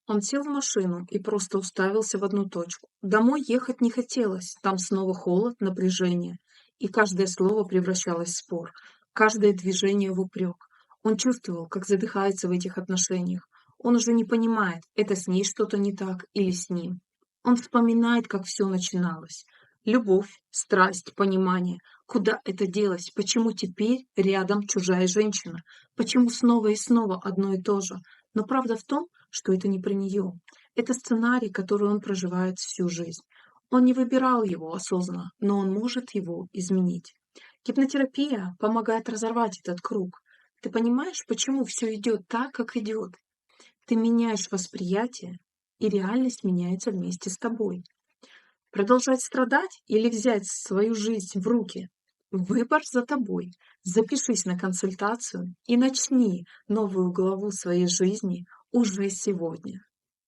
Он сел в машину и просто уставился в одну точку. Домой ехать не хотелось, там снова холод, напряжение, и каждое слово превращалось в спор, каждое движение в упрек. Он чувствовал, как задыхается в этих отношениях. Он уже не понимает, это с ней что-то не так или с ним. Он вспоминает, как все начиналось. Любовь, страсть, понимание. Куда это делось? Почему теперь рядом чужая женщина? Почему снова и снова одно и то же? Но правда в том, что это не про нее. Это сценарий, который он проживает всю жизнь. Он не выбирал его осознанно, но он может его изменить. Гипнотерапия помогает разорвать этот круг. Ты понимаешь, почему все идет так, как идет? Ты меняешь восприятие, и реальность меняется вместе с тобой. Продолжать страдать или взять свою жизнь в руки? Выбор за тобой. Запишись на консультацию и начни новую главу своей жизни уже сегодня.